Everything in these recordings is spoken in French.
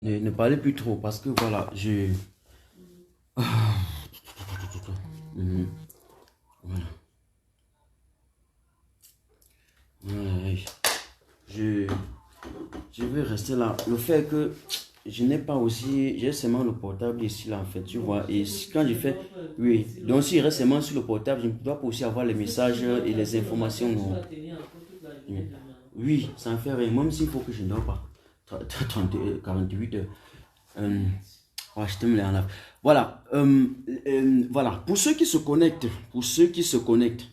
Ne parlez plus trop parce que voilà, je... Mhm. Voilà. Ouais, Je, je vais rester là. Le fait que je n'ai pas aussi, j'ai seulement le portable ici là en fait, tu vois. Et quand je fais, oui, donc s'il reste seulement sur le portable, je ne dois pas aussi avoir les messages et les informations. Non. Oui, oui, ça en fait rien. Même s'il faut que je ne dors pas. 48 heures. Euh, ouais, je t'aime les en live. Voilà, voilà. Pour ceux qui se connectent, ceux qui se connectent,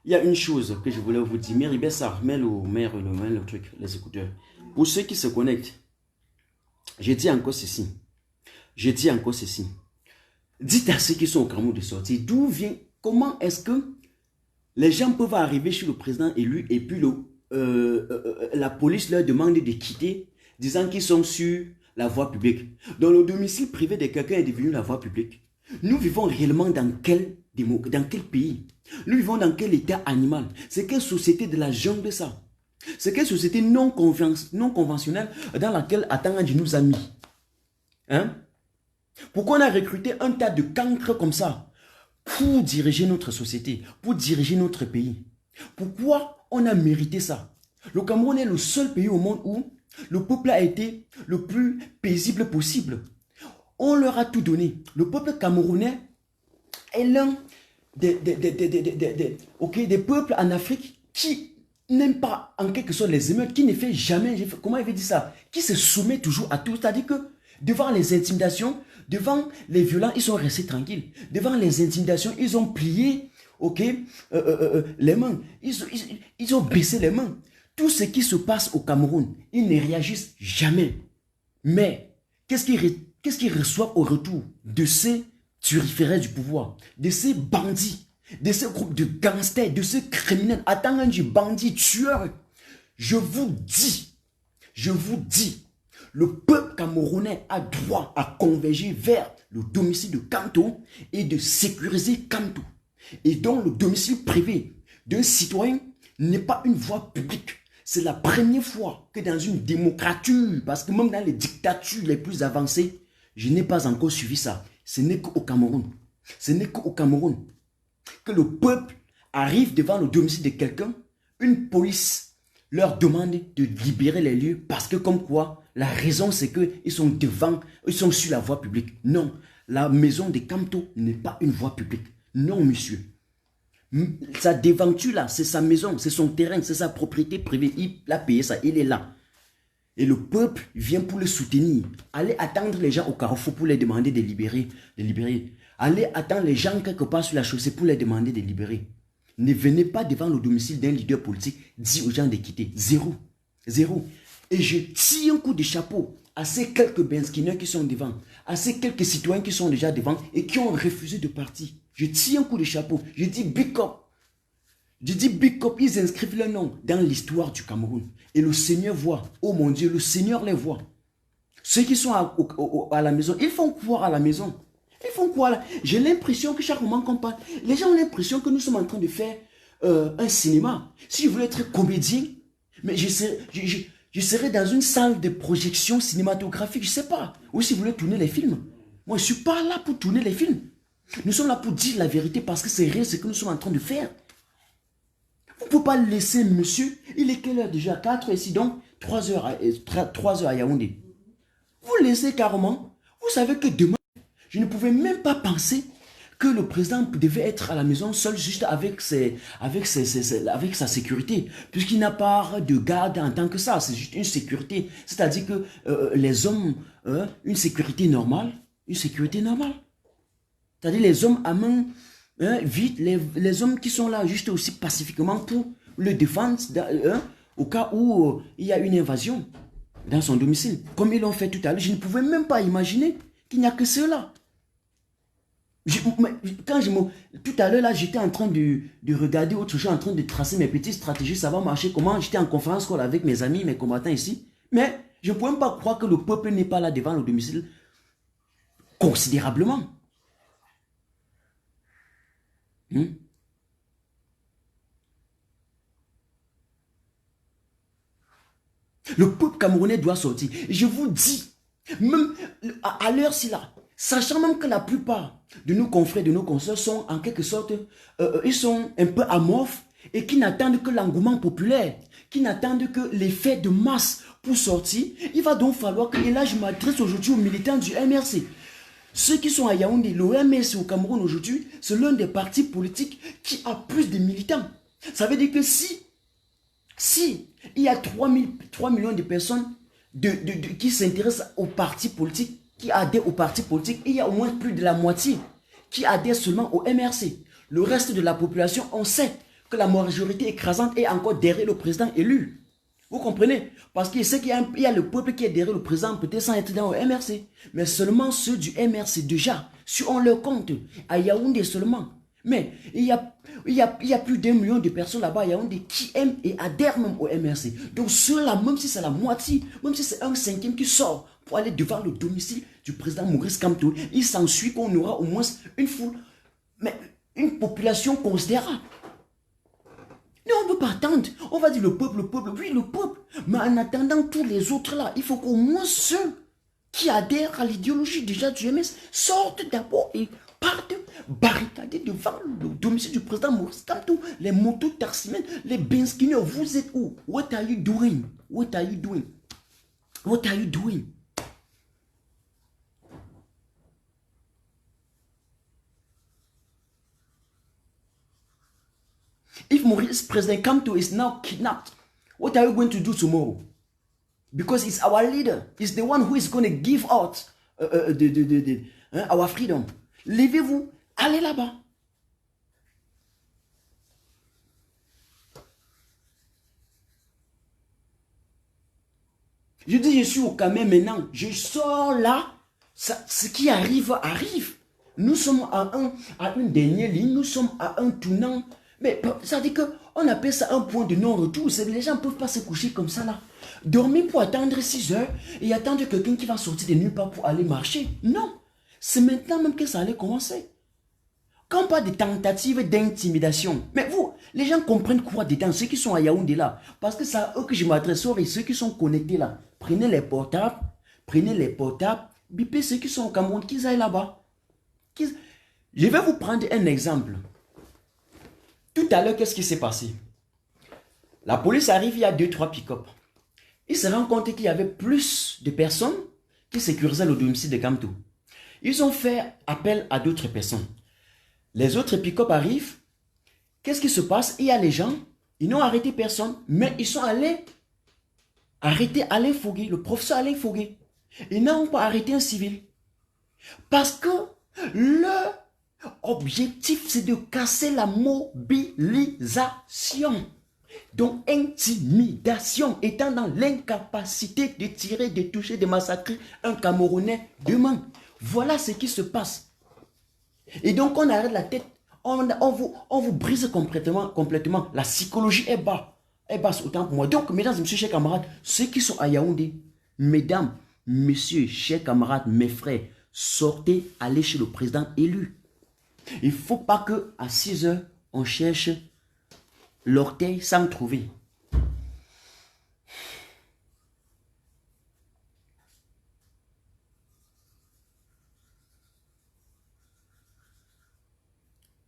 il y a une chose que je voulais vous dire. Méribé ça, mets le truc, les écouteurs. Pour ceux qui se connectent, je dis encore ceci. Je dis encore ceci. Dites à ceux qui sont au Cameroun de sortir d'où vient, comment est-ce que les gens peuvent arriver chez le président élu et puis la police leur demande de quitter, disant qu'ils sont sur la voie publique. Donc le domicile privé de quelqu'un est devenu la voie publique. Nous vivons réellement dans quel pays? Nous vivons dans quel état animal? C'est quelle société de la jungle ça? C'est quelle société non conventionnelle dans laquelle Atangandi nous a mis? Hein? Pourquoi on a recruté un tas de cancres comme ça pour diriger notre société, pour diriger notre pays? Pourquoi on a mérité ça? Le Cameroun est le seul pays au monde où le peuple a été le plus paisible possible. On leur a tout donné. Le peuple camerounais est l'un des peuples en Afrique qui n'aime pas en quelque sorte les émeutes, qui ne fait jamais, comment il veut dire ça, qui se soumet toujours à tout. C'est-à-dire que devant les intimidations, devant les violents, ils sont restés tranquilles. Devant les intimidations, ils ont plié, les mains. Ils ont baissé les mains. Tout ce qui se passe au Cameroun, ils ne réagissent jamais. Mais qu'est-ce qu'ils reçoivent au retour de ces turiféraires du pouvoir, de ces bandits, de ces groupes de gangsters, de ces criminels, attendant du bandit tueur? Je vous dis, je vous dis, le peuple camerounais a droit à converger vers le domicile de Kanto et de sécuriser Kanto. Et donc le domicile privé d'un citoyen n'est pas une voie publique. C'est la première fois que dans une démocrature, parce que même dans les dictatures les plus avancées, je n'ai pas encore suivi ça. Ce n'est qu'au Cameroun. Ce n'est qu'au Cameroun que le peuple arrive devant le domicile de quelqu'un, une police leur demande de libérer les lieux parce que comme quoi, la raison c'est qu'ils sont devant, ils sont sur la voie publique. Non, la maison de Kamto n'est pas une voie publique. Non, monsieur. Sa déventure là, c'est sa maison, c'est son terrain, c'est sa propriété privée. Il a payé ça, il est là. Et le peuple vient pour le soutenir. Allez attendre les gens au carrefour pour les demander de libérer. Allez attendre les gens quelque part sur la chaussée pour les demander de libérer. Ne venez pas devant le domicile d'un leader politique dire aux gens de quitter. Zéro. Zéro. Et je tire un coup de chapeau à ces quelques Benskineurs qui sont devant, à ces quelques citoyens qui sont déjà devant et qui ont refusé de partir. Je tire un coup de chapeau. Je dis big up. Je dis big up, ils inscrivent leur nom dans l'histoire du Cameroun. Et le Seigneur voit. Oh mon Dieu, le Seigneur les voit. Ceux qui sont à la maison, ils font quoi à la maison? Ils font quoi là? J'ai l'impression que chaque moment qu'on parle, les gens ont l'impression que nous sommes en train de faire un cinéma. Si je voulais être comédien, mais je serais dans une salle de projection cinématographique, je ne sais pas. Ou si vous voulez tourner les films. Moi, je ne suis pas là pour tourner les films. Nous sommes là pour dire la vérité parce que c'est réel ce que nous sommes en train de faire. Vous ne pouvez pas laisser monsieur, il est quelle heure déjà? 4 heures ici, donc 3 heures à Yaoundé. Vous laissez carrément. Vous savez que demain, je ne pouvais même pas penser que le président devait être à la maison seul juste avec sa sécurité. Puisqu'il n'a pas de garde en tant que ça. C'est juste une sécurité. C'est-à-dire que les hommes, une sécurité normale. Une sécurité normale. C'est-à-dire les hommes à main vite, les hommes qui sont là juste aussi pacifiquement pour le défendre au cas où il y a une invasion dans son domicile. Comme ils l'ont fait tout à l'heure, je ne pouvais même pas imaginer qu'il n'y a que cela. Tout à l'heure, là, j'étais en train de regarder autre chose, en train de tracer mes petites stratégies, ça va marcher, comment j'étais en conférence call avec mes amis, mes combattants ici. Mais je ne pouvais même pas croire que le peuple n'est pas là devant le domicile considérablement. Le peuple camerounais doit sortir. Et je vous dis, même à l'heure-ci là, sachant même que la plupart de nos confrères, de nos consoeurs sont en quelque sorte, ils sont un peu amorphes et qui n'attendent que l'engouement populaire, qui n'attendent que l'effet de masse pour sortir. Il va donc falloir que, et là je m'adresse aujourd'hui aux militants du MRC, ceux qui sont à Yaoundé, le MRC au Cameroun aujourd'hui, c'est l'un des partis politiques qui a plus de militants. Ça veut dire que si il y a 3 millions de personnes qui s'intéressent aux partis politiques, qui adhèrent aux partis politiques, il y a au moins plus de la moitié qui adhèrent seulement au MRC. Le reste de la population, on sait que la majorité écrasante est encore derrière le président élu. Vous comprenez? Parce qu'il sait qu'il y a le peuple qui est derrière le président, peut-être sans être dans le MRC. Mais seulement ceux du MRC, déjà, si on leur compte, à Yaoundé seulement. Mais il y a plus d'1 million de personnes là-bas à Yaoundé qui aiment et adhèrent même au MRC. Donc ceux-là, même si c'est la moitié, même si c'est un cinquième qui sort pour aller devant le domicile du président Maurice Kamto, il s'ensuit qu'on aura au moins une foule, mais une population considérable. Non, on ne peut pas attendre. On va dire le peuple, oui, le peuple. Mais en attendant tous les autres là, il faut qu'au moins ceux qui adhèrent à l'idéologie déjà du MS sortent d'abord et partent barricader devant le domicile du président Maurice Kamto. Les motos taximens, les benzineurs, vous êtes où? What are you doing? What are you doing? What are you doing? If Maurice, President Kamto is now kidnapped, what are you going to do tomorrow? Because it's our leader. It's the one who is going to give out our freedom. Levez-vous, allez là-bas. Je dis, je suis au Cameroun maintenant. Je sors là. Ce qui arrive, arrive. Nous sommes à une dernière ligne. Nous sommes à un tournant. Mais ça veut dire qu'on appelle ça un point de non-retour. Les gens ne peuvent pas se coucher comme ça là. Dormir pour attendre 6 heures et attendre quelqu'un qui va sortir de nulle part pour aller marcher. Non. C'est maintenant même que ça allait commencer. Quand on parle de tentative d'intimidation, mais vous, les gens comprennent quoi dedans, ceux qui sont à Yaoundé là. Parce que c'est à eux que je m'adresse, et ceux qui sont connectés là. Prenez les portables, bipez ceux qui sont au Cameroun, qu'ils aillent là-bas. Je vais vous prendre un exemple. Tout à l'heure, qu'est-ce qui s'est passé? La police arrive, il y a 2-3 pick-up. Ils se rendent compte qu'il y avait plus de personnes qui sécurisaient le domicile de Kamto. Ils ont fait appel à d'autres personnes. Les autres pick-up arrivent. Qu'est-ce qui se passe? Il y a les gens, ils n'ont arrêté personne, mais ils sont allés arrêter Alain Fogué, le professeur Alain Fogué. Ils n'ont pas arrêté un civil. Parce que leur objectif, c'est de casser la mobilisation. Donc, intimidation, étant dans l'incapacité de tirer, de toucher, de massacrer un Camerounais demain. Voilà ce qui se passe. Et donc, on arrête la tête, on vous brise complètement. La psychologie est basse autant pour moi. Donc, mesdames et messieurs, chers camarades, ceux qui sont à Yaoundé, mesdames, messieurs, chers camarades, mes frères, sortez, allez chez le président élu. Il ne faut pas qu'à 6 heures, on cherche l'orteil sans trouver.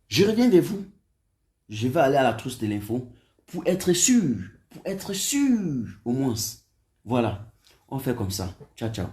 Je reviens vers vous. Je vais aller à la trousse de l'info pour être sûr au moins. Voilà, on fait comme ça. Ciao, ciao.